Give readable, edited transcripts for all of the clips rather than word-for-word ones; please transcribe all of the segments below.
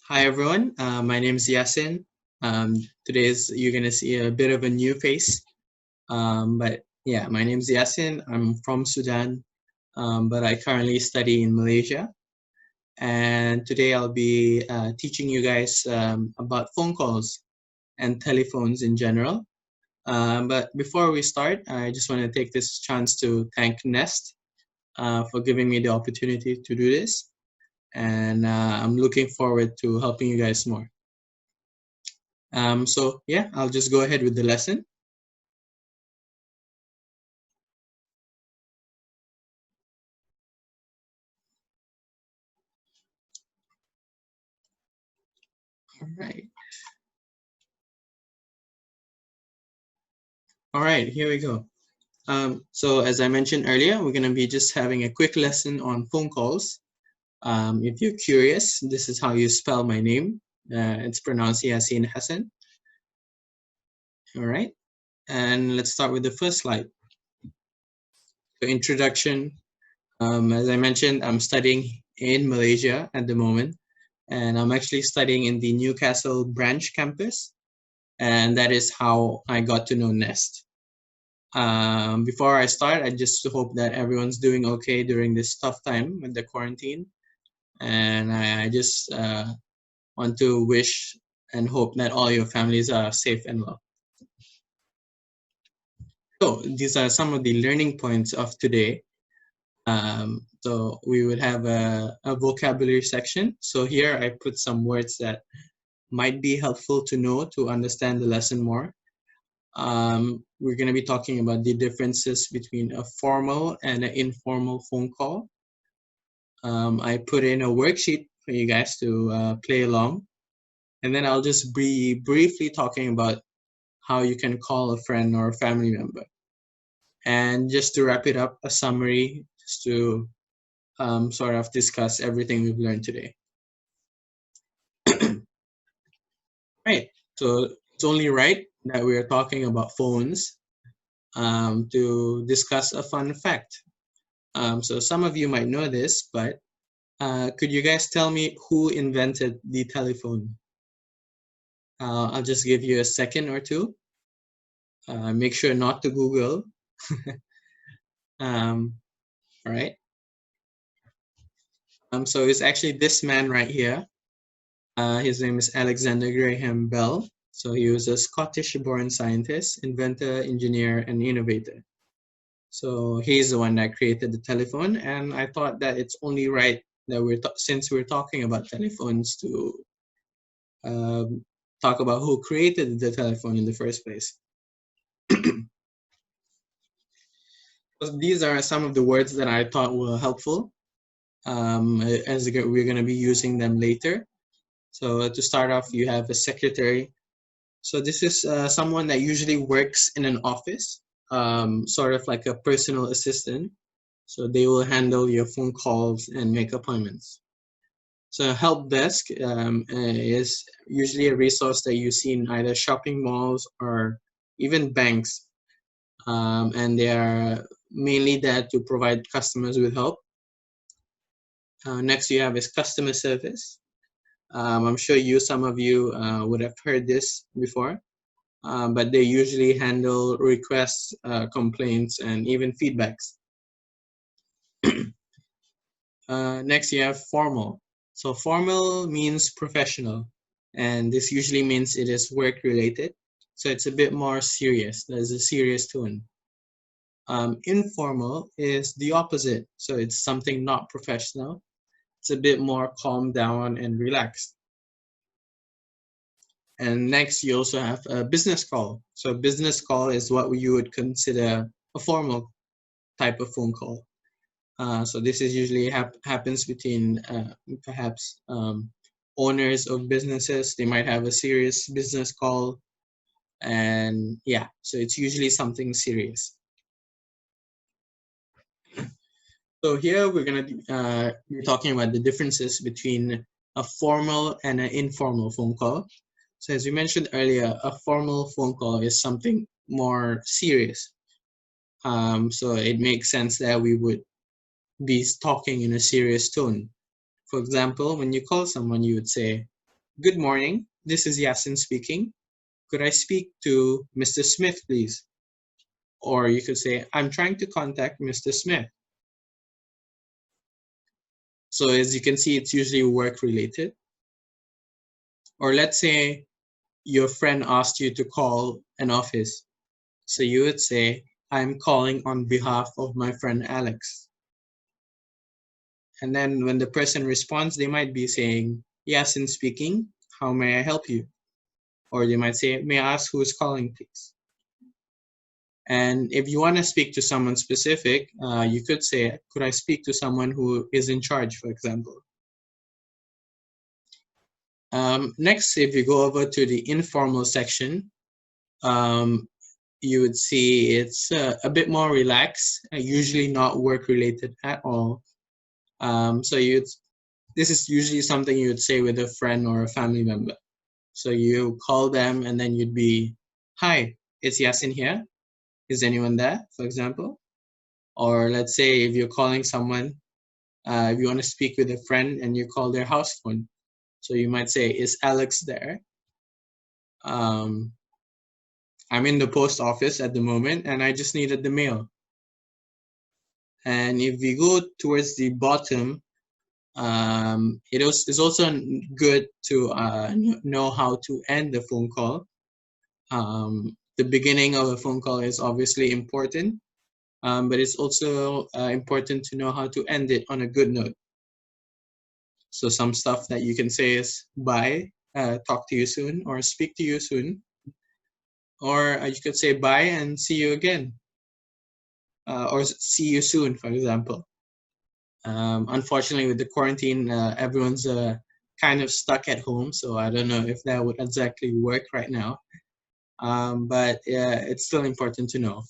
Hi everyone, my name is Yassin. You're gonna see a bit of a new face, but yeah, my name is Yassin. I'm from Sudan, but I currently study in Malaysia. And today I'll be teaching you guys about phone calls and telephones in general. But before we start, I just want to take this chance to thank N.E.S.T for giving me the opportunity to do this, and I'm looking forward to helping you guys more. So yeah, I'll just go ahead with the lesson. All right, here we go. So as I mentioned earlier, we're gonna be just having a quick lesson on phone calls. If you're curious, this is how you spell my name. It's pronounced Yassin Hassan. All right, and let's start with the first slide. So introduction. As I mentioned, I'm studying in Malaysia at the moment, and I'm actually studying in the Newcastle branch campus, and that is how I got to know N.E.S.T. Before I start, I just hope that everyone's doing okay during this tough time with the quarantine. And I just want to wish and hope that all your families are safe and well. So these are some of the learning points of today. So we would have a vocabulary section. So here I put some words that might be helpful to know to understand the lesson more. We're going to be talking about the differences between a formal and an informal phone call. I put in a worksheet for you guys to play along, and then I'll just be briefly talking about how you can call a friend or a family member. And just to wrap it up, a summary just to sort of discuss everything we've learned today. Right, so it's only right that we're talking about phones to discuss a fun fact. So some of you might know this, but could you guys tell me who invented the telephone? I'll just give you a second or two. Make sure not to Google. All right. So it's actually this man right here. His name is Alexander Graham Bell. So he was a Scottish-born scientist, inventor, engineer, and innovator. So he's the one that created the telephone, and I thought that it's only right that since we're talking about telephones to talk about who created the telephone in the first place. These are some of the words that I thought were helpful, as we're going to be using them later. So to start off, you have a secretary. So this is someone that usually works in an office, sort of like a personal assistant. So they will handle your phone calls and make appointments. So help desk is usually a resource that you see in either shopping malls or even banks. And they are mainly there to provide customers with help. Next you have is customer service. I'm sure some of you would have heard this before, but they usually handle requests, complaints, and even feedbacks. Next you have formal. So formal means professional, and this usually means it is work related. So it's a bit more serious. There's a serious tone. Informal is the opposite. So it's something not professional. It's a bit more calm down and relaxed. And next, you also have a business call. So a business call is what you would consider a formal type of phone call. So this is usually happens between perhaps owners of businesses. They might have a serious business call, and yeah, so it's usually something serious. So here we're gonna be talking about the differences between a formal and an informal phone call. So as we mentioned earlier, a formal phone call is something more serious. So it makes sense that we would be talking in a serious tone. For example, when you call someone, you would say, Good morning. This is Yassin speaking. Could I speak to Mr. Smith, please? Or you could say, I'm trying to contact Mr. Smith. So as you can see, it's usually work related. Or let's say your friend asked you to call an office. So you would say, I'm calling on behalf of my friend Alex. And then when the person responds, they might be saying, Yassin speaking. How may I help you? Or they might say, may I ask who is calling, please? And if you want to speak to someone specific, you could say, could I speak to someone who is in charge, for example? Next, if you go over to the informal section, you would see it's a bit more relaxed, usually not work related at all. So this is usually something you would say with a friend or a family member. So you call them and then you'd be, hi, it's Yassin here. Is anyone there, for example? Or let's say if you're calling someone, if you want to speak with a friend and you call their house phone. So you might say, is Alex there? I'm in the post office at the moment and I just needed the mail. And if we go towards the bottom, it's also good to know how to end the phone call. The beginning of a phone call is obviously important, but it's also important to know how to end it on a good note. So some stuff that you can say is bye, talk to you soon, or speak to you soon. Or you could say bye and see you again, or see you soon, for example. Unfortunately, with the quarantine, everyone's kind of stuck at home, so I don't know if that would exactly work right now. But it's still important to know.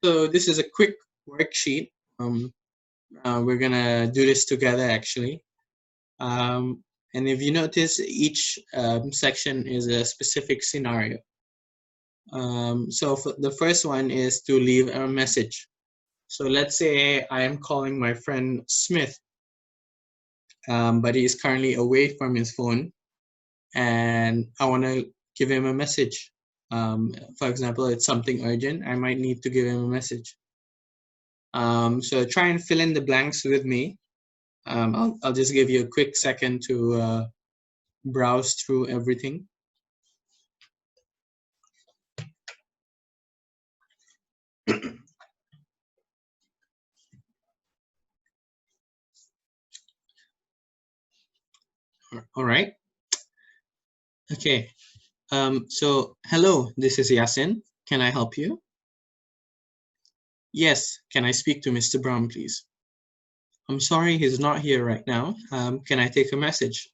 So this is a quick worksheet. We're gonna do this together actually. And if you notice, each section is a specific scenario. So the first one is to leave a message. So let's say I am calling my friend Smith, but he is currently away from his phone, and I want to give him a message. For example, it's something urgent. I might need to give him a message. So try and fill in the blanks with me. I'll just give you a quick second to browse through everything. All right. Okay. So hello, this is Yassin. Can I help you? Yes. Can I speak to Mr. Brown, please? I'm sorry, he's not here right now. Can I take a message?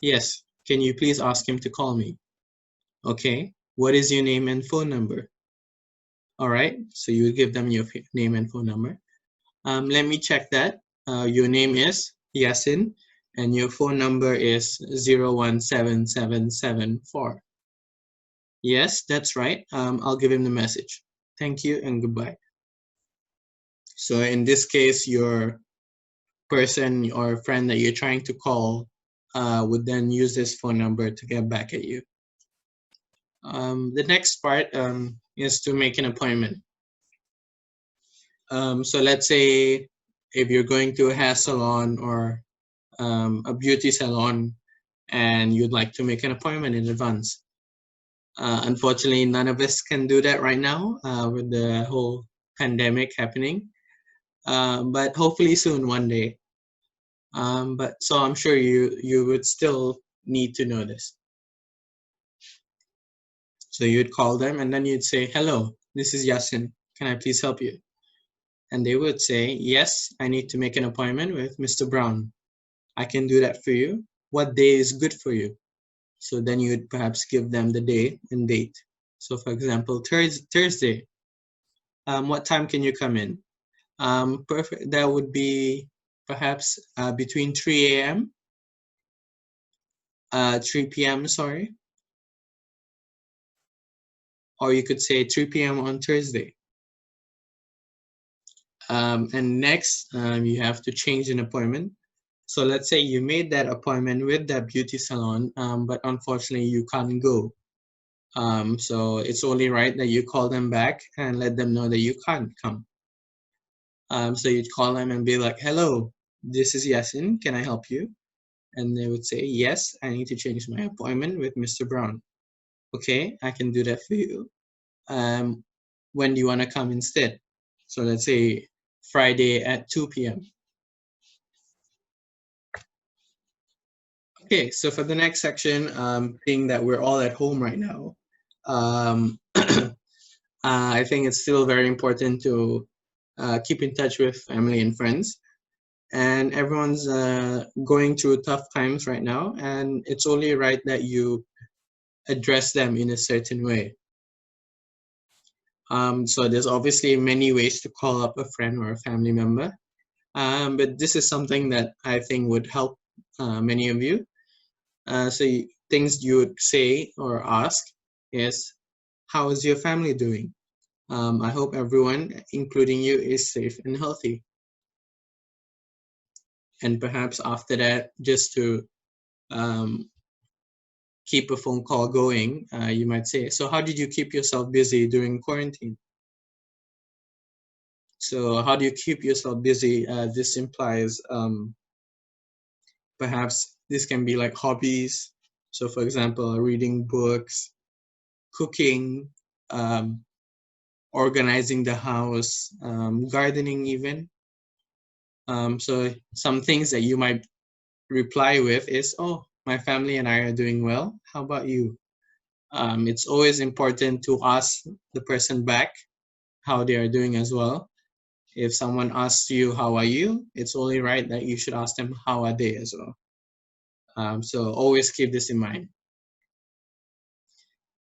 Yes. Can you please ask him to call me? Okay. What is your name and phone number? All right. So you give them your name and phone number. Let me check that. Your name is Yassin and your phone number is 017774. Yes, that's right. I'll give him the message. Thank you and goodbye. So in this case, your person or friend that you're trying to call would then use this phone number to get back at you. The next part is to make an appointment. So let's say if you're going to a hair salon or a beauty salon and you'd like to make an appointment in advance. Unfortunately, none of us can do that right now with the whole pandemic happening, but hopefully soon one day. But so I'm sure you would still need to know this. So you'd call them and then you'd say, hello, this is Yassin. Can I please help you? And they would say, yes, I need to make an appointment with Mr. Brown. I can do that for you. What day is good for you? So then you'd perhaps give them the day and date. So for example, Thursday. What time can you come in? Perfect. That would be perhaps between 3 a.m. 3 p.m. Sorry, or you could say 3 p.m. on Thursday. And next, you have to change an appointment. So let's say you made that appointment with that beauty salon, but unfortunately you can't go. So it's only right that you call them back and let them know that you can't come. So you'd call them and be like, "Hello, this is Yassin. Can I help you?" And they would say, "Yes, I need to change my appointment with Mr. Brown." "Okay, I can do that for you. Um, when do you want to come instead?" So let's say Friday at 2 p.m. Okay, so for the next section, being that we're all at home right now, um, I think it's still very important to keep in touch with family and friends. And everyone's going through tough times right now, and it's only right that you address them in a certain way. So there's obviously many ways to call up a friend or a family member, but this is something that I think would help many of you. Things you would say or ask is, "How is your family doing? I hope everyone, including you, is safe and healthy." And perhaps after that, just to um, keep a phone call going, you might say, "So how did you keep yourself busy during quarantine?" So how do you keep yourself busy? This implies perhaps this can be like hobbies. So for example, reading books, cooking, um, organizing the house, gardening even. So some things that you might reply with is, "Oh, my family and I are doing well. How about you?" It's always important to ask the person back how they are doing as well. If someone asks you, "How are you?" it's only right that you should ask them, "How are they?" as well. So always keep this in mind.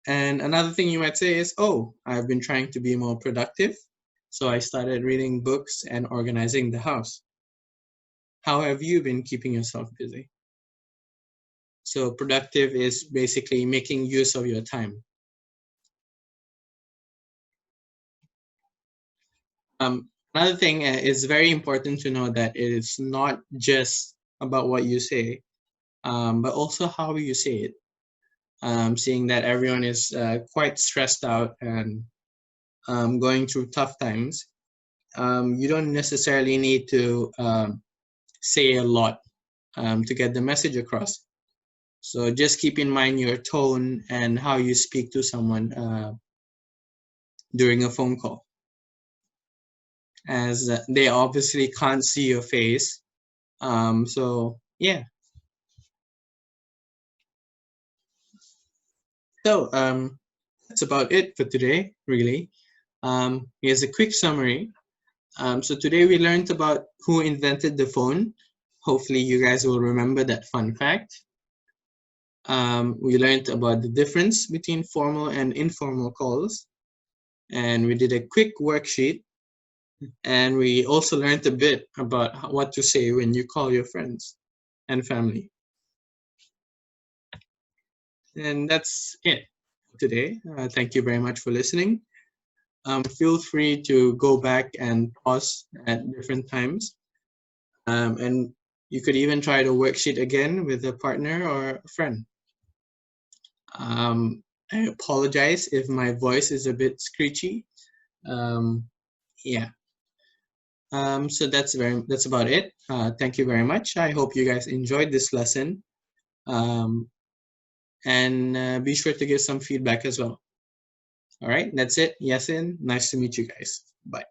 And another thing you might say is, "Oh, I've been trying to be more productive. So I started reading books and organizing the house. How have you been keeping yourself busy?" So productive is basically making use of your time. Another thing is very important to know that it is not just about what you say, but also how you say it. Seeing that everyone is quite stressed out and going through tough times, you don't necessarily need to say a lot to get the message across. So just keep in mind your tone and how you speak to someone during a phone call, as they obviously can't see your face. So yeah. So that's about it for today, really. Here's a quick summary. So today we learned about who invented the phone. Hopefully you guys will remember that fun fact. We learned about the difference between formal and informal calls. And we did a quick worksheet. And we also learned a bit about what to say when you call your friends and family. And that's it today. Thank you very much for listening. Feel free to go back and pause at different times. And you could even try the worksheet again with a partner or a friend. I apologize if my voice is a bit screechy. Um, yeah. So that's about it. Thank you very much. I hope you guys enjoyed this lesson. Um, and be sure to give some feedback as well. All right, that's it. Yasin, nice to meet you guys. Bye.